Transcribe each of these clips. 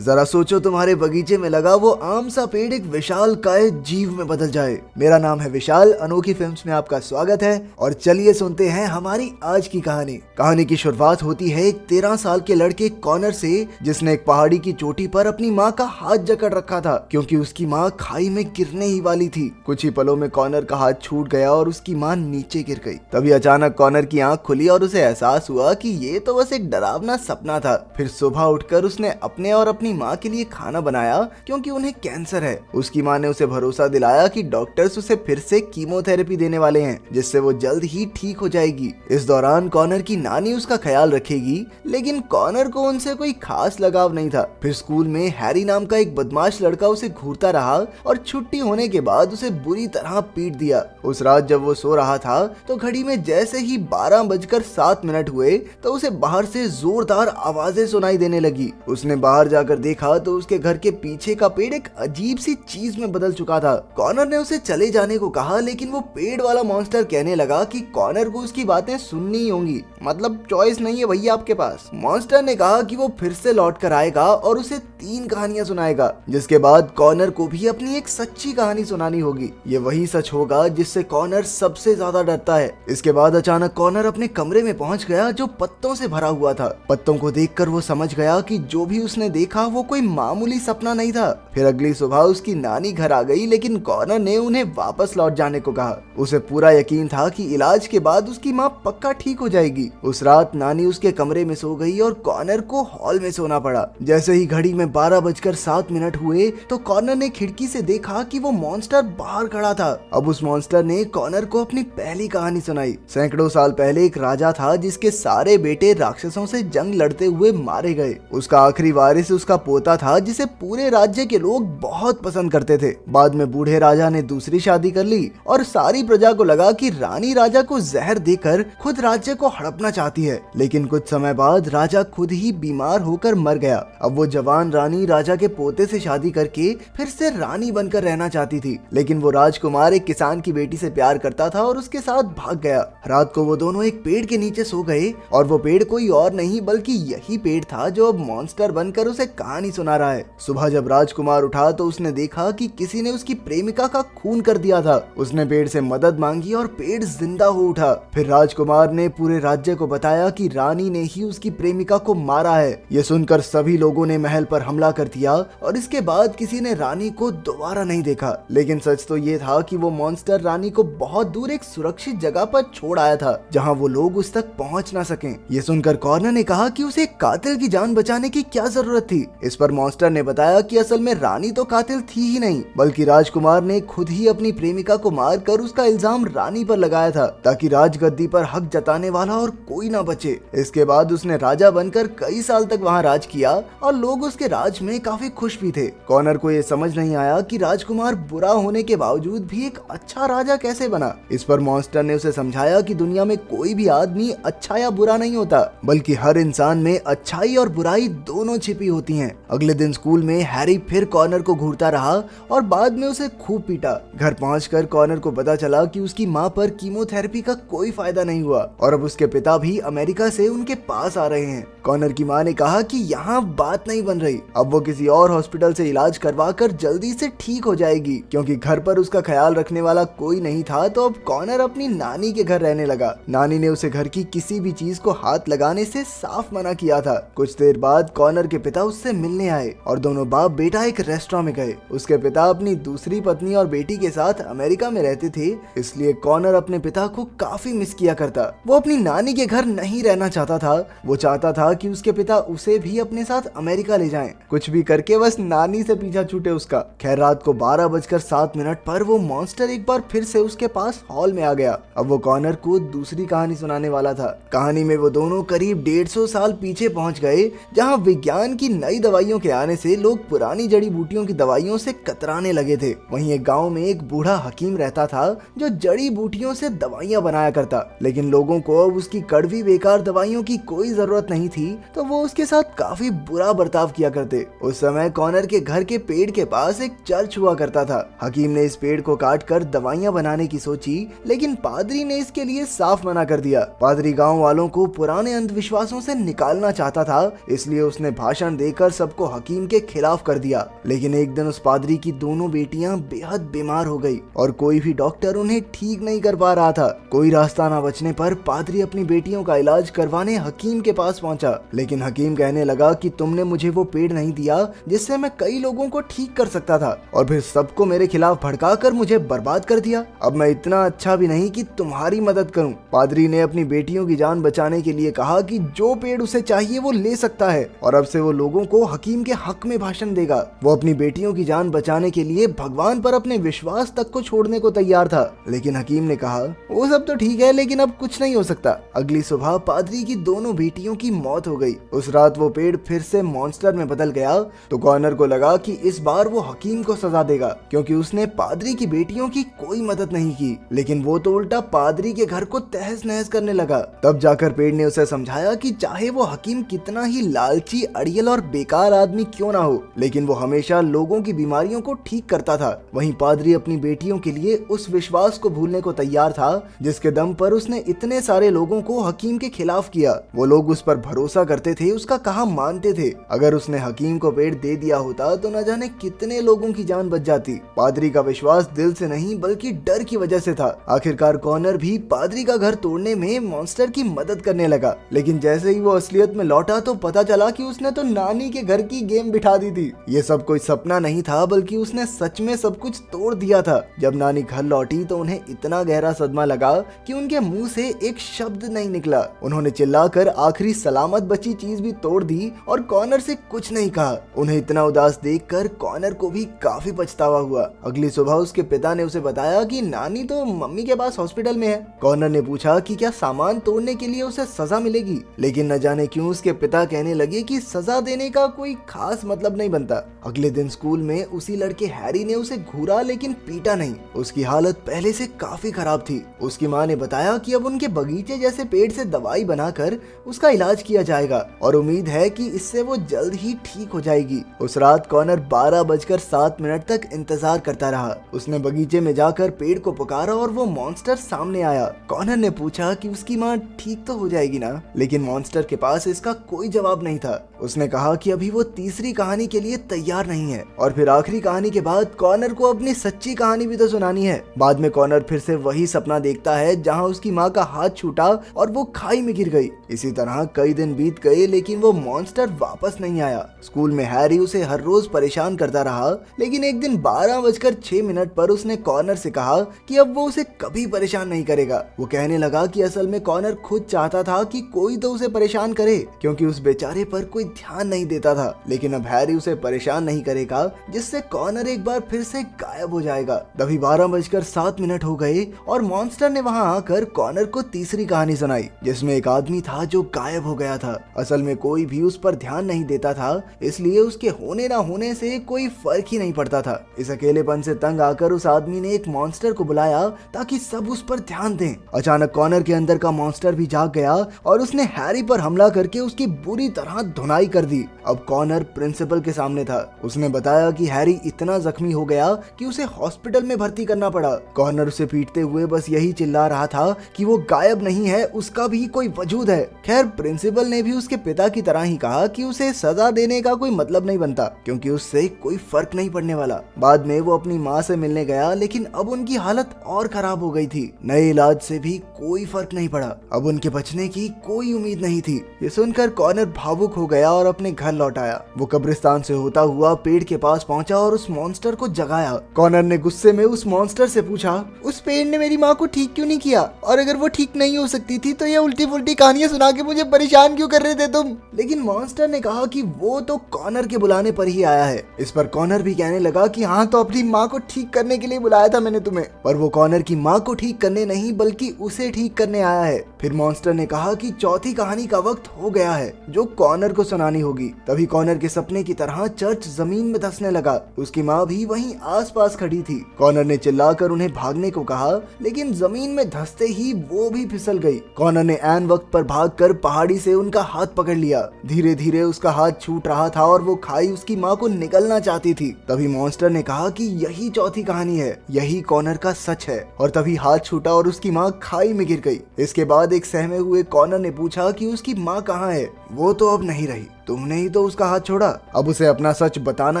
जरा सोचो तुम्हारे बगीचे में लगा वो आम सा पेड़ एक विशाल काय जीव में बदल जाए। मेरा नाम है विशाल, अनोखी फिल्म्स में आपका स्वागत है और चलिए सुनते हैं हमारी आज की कहानी। कहानी की शुरुआत होती है एक 13 साल के लड़के कॉनर से, जिसने एक पहाड़ी की चोटी पर अपनी माँ का हाथ जकड़ रखा था क्योंकि उसकी माँ खाई में गिरने ही वाली थी। कुछ ही पलों में कॉनर का हाथ छूट गया और उसकी माँ नीचे गिर गई। तभी अचानक कॉनर की आंख खुली और उसे एहसास हुआ कि ये तो बस एक डरावना सपना था। फिर सुबह उठकर उसने अपने और अपनी माँ के लिए खाना बनाया क्योंकि उन्हें कैंसर है। उसकी माँ ने उसे भरोसा दिलाया कि डॉक्टर्स उसे फिर से कीमोथेरेपी देने वाले हैं, जिससे वो जल्द ही ठीक हो जाएगी। इस दौरान कॉनर की नानी उसका ख्याल रखेगी, लेकिन कॉनर को उनसे कोई खास लगाव नहीं था। फिर स्कूल में हैरी नाम का एक बदमाश लड़का उसे घूरता रहा और छुट्टी होने के बाद उसे बुरी तरह पीट दिया। उस रात जब वो सो रहा था तो घड़ी में जैसे ही 12:07 हुए तो उसे बाहर से जोरदार आवाजें सुनाई देने लगी। उसने बाहर जाकर देखा तो उसके घर के पीछे का पेड़ एक अजीब सी चीज में बदल चुका था। कॉनर ने उसे चले जाने को कहा, लेकिन वो पेड़ वाला मॉन्स्टर कहने लगा कि कॉनर को उसकी बातें सुननी ही होंगी, मतलब चॉइस नहीं है भैया आपके पास। मॉन्स्टर ने कहा कि वो फिर से लौट कर आएगा और उसे 3 कहानियां सुनाएगा, जिसके बाद कॉनर को भी अपनी एक सच्ची कहानी सुनानी होगी। ये वही सच होगा जिससे कॉनर सबसे ज्यादा डरता है। इसके बाद अचानक कॉनर अपने कमरे में पहुंच गया जो पत्तों से भरा हुआ था। पत्तों को देखकर वो समझ गया कि जो भी उसने देखा वो कोई मामूली सपना नहीं था। फिर अगली सुबह उसकी नानी घर आ गई, लेकिन कॉनर ने उन्हें वापस लौट जाने को कहा। उसे पूरा यकीन था कि इलाज के बाद उसकी माँ पक्का ठीक हो जाएगी। उस रात नानी उसके कमरे में सो गई और कॉनर को हॉल में सोना पड़ा। जैसे ही घड़ी में 12:07 हुए तो कॉनर ने खिड़की से देखा कि वो मॉन्स्टर बाहर खड़ा था। अब उस मॉन्स्टर ने कॉनर को अपनी पहली कहानी सुनाई। सैकड़ों साल पहले एक राजा था जिसके सारे बेटे राक्षसों से जंग लड़ते हुए मारे गए। उसका आखिरी वारिस उसका पोता था जिसे पूरे राज्य के लोग बहुत पसंद करते थे। बाद में बूढ़े राजा ने दूसरी शादी कर ली और सारी प्रजा को लगा कि रानी राजा को जहर देकर खुद राज्य को हड़पना चाहती है। लेकिन कुछ समय बाद राजा खुद ही बीमार होकर मर गया। अब वो जवान रानी राजा के पोते से शादी करके फिर से रानी बनकर रहना चाहती थी, लेकिन वो राजकुमार एक किसान की बेटी से प्यार करता था और उसके साथ भाग गया। रात को वो दोनों एक पेड़ के नीचे सो गए और वो पेड़ कोई और नहीं बल्कि यही पेड़ था जो अब मॉन्स्टर बनकर उसे कहानी सुना रहा है। सुबह जब राजकुमार उठा तो उसने देखा कि किसी ने उसकी प्रेमिका का खून कर दिया था। उसने पेड़ से मदद मांगी और पेड़ जिंदा हो उठा। फिर राजकुमार ने पूरे राज्य को बताया कि रानी ने ही उसकी प्रेमिका को मारा है। ये सुनकर सभी लोगों ने महल पर हमला कर दिया और इसके बाद किसी ने रानी को दोबारा नहीं देखा। लेकिन सच तो ये था कि वो मॉन्स्टर रानी को बहुत दूर एक सुरक्षित जगह पर छोड़ आया था, जहाँ वो लोग उस तक पहुँच ना सकें। ये सुनकर कॉर्नर ने कहा कि उसे कातिल की जान बचाने की क्या जरूरत थी। इस पर मॉन्स्टर ने बताया कि असल में रानी तो कातिल थी ही नहीं, बल्कि राजकुमार ने खुद ही अपनी प्रेमिका को मारकर उसका इल्जाम रानी पर लगाया था ताकि राजगद्दी पर हक जताने वाला और कोई ना बचे। इसके बाद उसने राजा बनकर कई साल तक वहाँ राज किया और लोग उसके राज में काफी खुश भी थे। कॉनर को ये समझ नहीं आया कि राजकुमार बुरा होने के बावजूद भी एक अच्छा राजा कैसे बना। इस पर मॉन्स्टर ने उसे समझाया कि दुनिया में कोई भी आदमी अच्छा या बुरा नहीं होता, बल्कि हर इंसान में अच्छाई और बुराई दोनों छिपी होती हैं। अगले दिन स्कूल में हैरी फिर कॉनर को घूरता रहा और बाद में उसे खूब पीटा। घर पहुंचकर कॉनर को पता चला कि उसकी मां पर कीमोथेरेपी का कोई फायदा नहीं हुआ और अब उसके पिता भी अमेरिका से उनके पास आ रहे हैं। कॉनर की मां ने कहा कि यहाँ बात नहीं बन रही, अब वो किसी और हॉस्पिटल से इलाज करवा कर जल्दी से ठीक हो जाएगी। क्योंकि घर पर उसका ख्याल रखने वाला कोई नहीं था तो अब कॉनर अपनी नानी के घर रहने लगा। नानी ने उसे घर की किसी भी चीज को हाथ लगाने से साफ मना किया था। कुछ देर बाद कॉनर के पिता उससे मिलने आए और दोनों बाप बेटा एक रेस्टोरेंट में गए। उसके पिता अपनी दूसरी पत्नी और बेटी के साथ अमेरिका में रहते थे, इसलिए कॉनर अपने पिता को काफी मिस किया करता। वो अपनी नानी के घर नहीं रहना चाहता था। वो चाहता था कि उसके पिता उसे भी अपने साथ अमेरिका ले जाएं, कुछ भी करके बस नानी से पीछा छूटे उसका। खैर रात को 12:07 पर वो मॉन्स्टर एक बार फिर से उसके पास हॉल में आ गया। अब वो कॉनर को दूसरी कहानी सुनाने वाला था। कहानी में वो दोनों करीब 150 साल पीछे पहुंच गए, जहां विज्ञान की नई दवाइयों के आने से लोग पुरानी जड़ी बूटियों की दवाइयों से कतराने लगे थे। वहीं एक गांव में एक बूढ़ा हकीम रहता था जो जड़ी बूटियों से दवाइयां बनाया करता, लेकिन लोगों को अब उसकी कड़वी बेकार दवाइयों की कोई जरूरत नहीं थी तो वो उसके साथ काफी बुरा बर्ताव किया करते। उस समय कॉनर के घर के पेड़ के पास एक चर्च हुआ करता था। हकीम ने इस पेड़ को काट कर दवाइयां बनाने की सोची, लेकिन पादरी ने इसके लिए साफ मना कर दिया। पादरी गांव वालों को पुराने अंधविश्वासों से निकालना चाहता था, इसलिए उसने भाषण देकर सबको हकीम के खिलाफ कर दिया। लेकिन एक दिन उस पादरी की दोनों बेटियां बेहद बीमार हो गई और कोई भी डॉक्टर उन्हें ठीक नहीं कर पा रहा था। कोई रास्ता न बचने पर पादरी अपनी बेटियों का इलाज करवाने हकीम के पास पहुंचा। लेकिन हकीम कहने लगा कि तुमने मुझे वो पेड़ नहीं दिया जिससे मैं कई लोगों को ठीक कर सकता था, और फिर सबको मेरे खिलाफ भड़का कर मुझे बर्बाद कर दिया। अब मैं इतना अच्छा भी नहीं कि तुम्हारी मदद करूं। पादरी ने अपनी बेटियों की जान बचाने के लिए कहा कि जो पेड़ उसे चाहिए वो ले सकता है, और अब से वो लोगों को हकीम के हक में भाषण देगा। वो अपनी बेटियों की जान बचाने के लिए भगवान पर अपने विश्वास तक को छोड़ने को तैयार था। लेकिन हकीम ने कहा वो सब तो ठीक है, लेकिन अब कुछ नहीं हो सकता। अगली सुबह पादरी की दोनों बेटियों की मौत हो गई। उस रात वो पेड़ फिर से मॉन्स्टर में बदल गया तो कॉनर को लगा कि इस बार वो हकीम को सजा देगा, क्योंकि उसने पादरी की बेटियों की कोई मदद नहीं की। लेकिन वो तो उल्टा पादरी के घर को तहस नहस करने लगा। तब जाकर पेड़ ने उसे समझाया कि चाहे वो हकीम कितना ही लालची, अड़ियल और बेकार आदमी क्यों ना हो, लेकिन वो हमेशा लोगों की बीमारियों को ठीक करता था। वहीं पादरी अपनी बेटियों के लिए उस विश्वास को भूलने को तैयार था जिसके दम पर उसने इतने सारे लोगों को हकीम के खिलाफ किया। वो लोग उस पर भरोसा करते थे, उसका कहा मानते थे। अगर उसने हकीम को पेड़ दे दिया होता तो न जाने कितने लोगों की जान बच जाती। पादरी का विश्वास दिल से नहीं बल्कि डर की वजह से था। आखिरकार कॉनर भी पादरी का घर तोड़ने में मॉन्स्टर की मदद करने लगा। लेकिन जैसे ही वो असलियत में लौटा तो पता चला कि उसने तो नानी के घर की गेम बिठा दी थी। ये सब कोई सपना नहीं था, बल्कि उसने सच में सब कुछ तोड़ दिया था। जब नानी घर लौटी तो उन्हें इतना गहरा सदमा लगा कि उनके मुंह से एक शब्द नहीं निकला। उन्होंने चिल्लाकर आखिरी सलामत बची चीज भी तोड़ दी और कॉनर से कुछ नहीं कहा। उन्हें इतना उदास देखकर कॉनर को भी काफी पछतावा हुआ। अगली सुबह उसके पिता ने उसे बताया कि नानी तो मम्मी के पास हॉस्पिटल में है। कॉनर ने पूछा कि क्या सामान तोड़ने के लिए उसे सजा मिलेगी, लेकिन न जाने क्यों उसके पिता कहने लगे कि सजा देने का कोई खास मतलब नहीं बनता। अगले दिन स्कूल में उसी लड़के हैरी ने उसे घूरा लेकिन पीटा नहीं। उसकी हालत पहले से काफी खराब थी। उसकी माँ ने बताया कि अब उनके बगीचे जैसे पेड़ से दवाई बनाकर उसका इलाज किया जाएगा और उम्मीद है कि इससे वो जल्द ही ठीक हो जाएगी। उस रात कॉनर 12:07 तक इंतजार करता रहा। उसने बगीचे में जाकर पेड़ को पुकारा और वो मॉन्स्टर सामने आया। कॉनर ने पूछा कि उसकी माँ ठीक तो हो जाएगी ना, लेकिन मॉन्स्टर के पास इसका कोई जवाब नहीं था। उसने कहा कि अभी वो तीसरी कहानी के लिए तैयार नहीं है, और फिर आखिरी कहानी के बाद कॉनर को अपनी सच्ची कहानी भी तो सुनानी है। बाद में कॉनर फिर से वही सपना देखता है जहां उसकी माँ का हाथ छूटा और वो खाई में गिर गई। इसी तरह कई दिन बीत गए, लेकिन वो मॉन्स्टर वापस नहीं आया। स्कूल में हैरी उसे हर रोज परेशान करता रहा, लेकिन एक दिन 12:06 पर उसने कॉनर से कहा कि अब वो उसे कभी परेशान नहीं करेगा। वो कहने लगा कि असल में कॉनर खुद चाहता था कि कोई तो उसे परेशान करे, क्योंकि उस बेचारे पर कोई ध्यान नहीं देता था। लेकिन अब हैरी उसे परेशान नहीं करेगा, जिससे कॉनर एक बार फिर से गायब हो जाएगा। तभी 12:07 हो गए और मॉन्स्टर ने वहां आकर कॉनर को तीसरी कहानी सुनाई, जिसमें एक आदमी था जो गायब हो गया था। असल में कोई भी उस पर ध्यान नहीं देता था, इसलिए उसके होने ना होने से कोई फर्क ही नहीं पड़ता था। इस अकेलेपन से तंग आकर उस आदमी ने एक मॉन्स्टर को बुलाया ताकि सब उस पर ध्यान दें। अचानक कॉनर के अंदर का मॉन्स्टर भी जाग गया और उसने हैरी पर हमला करके उसकी बुरी तरह धुनाई कर दी। अब कॉनर प्रिंसिपल के सामने था। उसने बताया कि हैरी इतना जख्मी हो गया कि उसे हॉस्पिटल में भर्ती करना पड़ा। कॉनर उसे पीटते हुए बस यही चिल्ला रहा था कि वो गायब नहीं है, उसका भी कोई वजूद है। खैर, प्रिंसिपल ने भी उसके पिता की तरह ही कहा कि उसे सजा देने का कोई मतलब नहीं बनता, क्योंकि उससे कोई फर्क नहीं पड़ने वाला। बाद में वो अपनी माँ से मिलने गया, लेकिन अब उनकी हालत और खराब हो गई थी। नए इलाज से भी कोई फर्क नहीं पड़ा। अब उनके बचने की कोई उम्मीद नहीं थी। ये सुनकर कॉनर भावुक हो गया और अपने घर लौट आया। वो कब्रिस्तान से होता हुआ पेड़ के पास पहुंचा और उस मॉन्स्टर को जगाया। कॉनर ने गुस्से में उस मॉन्स्टर से पूछा, उस पेड़ ने मेरी माँ को ठीक क्यों नहीं किया? और अगर वो ठीक नहीं हो सकती थी तो ये उल्टी फुल्टी कहानियां सुना के मुझे परेशान क्यों कर रहे थे तुम? लेकिन मॉन्स्टर ने कहा कि वो तो कॉनर के बुलाने पर ही आया है। इस पर कॉनर भी कहने लगा कि हाँ, तो अपनी माँ को ठीक करने के लिए बुलाया था मैंने तुम्हें। पर वो कॉनर की माँ को ठीक करने नहीं बल्कि उसे ठीक करने आया है। फिर मॉन्स्टर ने कहा कि चौथी कहानी का वक्त हो गया है, जो कॉनर को सुनानी होगी। तभी कॉनर के सपने की तरह चर्च जमीन में धंसने लगा। उसकी माँ भी वहीं आसपास खड़ी थी। कॉनर ने चिल्लाकर उन्हें भागने को कहा, लेकिन जमीन में धंसते ही वो भी फिसल गई। कॉनर ने ऐन वक्त पर भागकर पहाड़ी से उनका हाथ पकड़ लिया। धीरे धीरे उसका हाथ छूट रहा था और वो खाई उसकी माँ को निगलना चाहती थी। तभी मॉन्स्टर ने कहा कि यही चौथी कहानी है, यही कॉनर का सच है। और तभी हाथ छूटा और उसकी माँ खाई में गिर गई। इसके बाद एक सहमे हुए कॉनर ने पूछा कि उसकी माँ कहाँ है? वो तो अब नहीं रही। तुमने ही तो उसका हाथ छोड़ा। अब उसे अपना सच बताना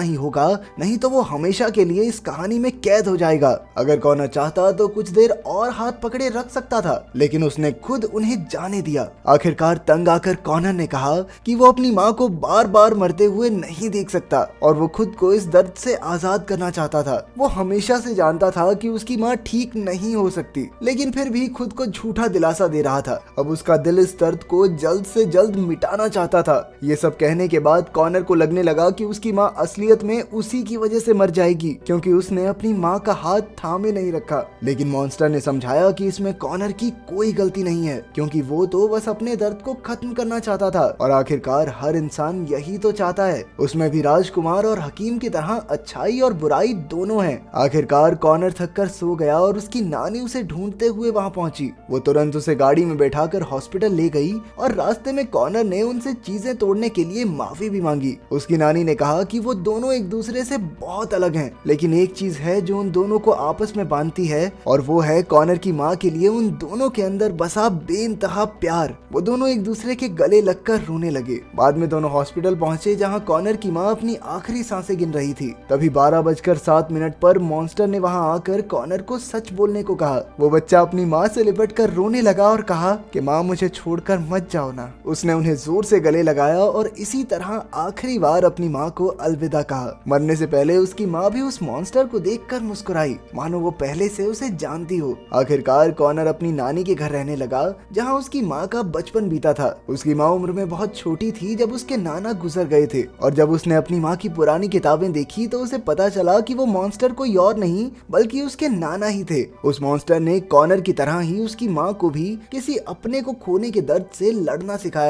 ही होगा, नहीं तो वो हमेशा के लिए इस कहानी में कैद हो जाएगा। अगर कॉनर चाहता तो कुछ देर और हाथ पकड़े रख सकता था, लेकिन उसने खुद उन्हें जाने दिया। आखिरकार तंग आकर कॉनर ने कहा कि वो अपनी माँ को बार बार मरते हुए नहीं देख सकता और वो खुद को इस दर्द से आजाद करना चाहता था। वो हमेशा से जानता था कि उसकी माँ ठीक नहीं हो सकती, लेकिन फिर भी खुद को झूठा दिलासा दे रहा था। अब उसका दिल इस दर्द को जल्द से जल्द मिटाना चाहता था। ये सब कहने के बाद कॉनर को लगने लगा कि उसकी माँ असलियत में उसी की वजह से मर जाएगी, क्योंकि उसने अपनी माँ का हाथ थामे नहीं रखा। लेकिन मॉन्स्टर ने समझाया कि इसमें कॉनर की कोई गलती नहीं है, क्योंकि वो तो बस अपने दर्द को खत्म करना चाहता था और आखिरकार हर इंसान यही तो चाहता है। उसमें भी राजकुमार और हकीम की तरह अच्छाई और बुराई दोनों हैं। आखिरकार कॉनर थककर सो गया और उसकी नानी उसे ढूंढते हुए वहां पहुंची। वो तुरंत उसे गाड़ी में बैठाकर हॉस्पिटल ले गई और रास्ते में कॉनर ने उनसे चीजें तोड़ने के लिए माफी भी मांगी। उसकी नानी ने कहा कि वो दोनों एक दूसरे से बहुत अलग हैं, लेकिन एक चीज है जो उन दोनों को आपस में बांधती है और वो है कॉनर की माँ के लिए उन दोनों के अंदर बसा बेइंतहा प्यार। वो दोनों एक दूसरे के गले लगकर रोने लगे। बाद में दोनों हॉस्पिटल पहुंचे जहाँ कॉनर की माँ अपनी आखिरी सांसें गिन रही थी। तभी 12:07 पर मॉन्स्टर ने वहां आकर कॉनर को सच बोलने को कहा। वो बच्चा अपनी माँ से लिपट कर रोने लगा और कहा कि माँ मुझे छोड़कर मत जाओ ना। उसने उन्हें जोर से गले लगाया और इसी तरह आखिरी बार अपनी माँ को अलविदा कहा। मरने से पहले उसकी माँ भी उस मॉन्स्टर को देखकर मुस्कुराई, मानो वो पहले से उसे जानती हो। आखिरकार कॉनर अपनी नानी के घर रहने लगा, जहाँ उसकी माँ का बचपन बीता था। उसकी माँ उम्र में बहुत छोटी थी जब उसके नाना गुजर गए थे, और जब उसने अपनी माँ की पुरानी किताबें देखी तो उसे पता चला कि वो मॉन्स्टर कोई और नहीं बल्कि उसके नाना ही थे। उस मॉन्स्टर ने कॉनर की तरह ही उसकी माँ को भी किसी अपने को खोने के दर्द से लड़ना सिखाया।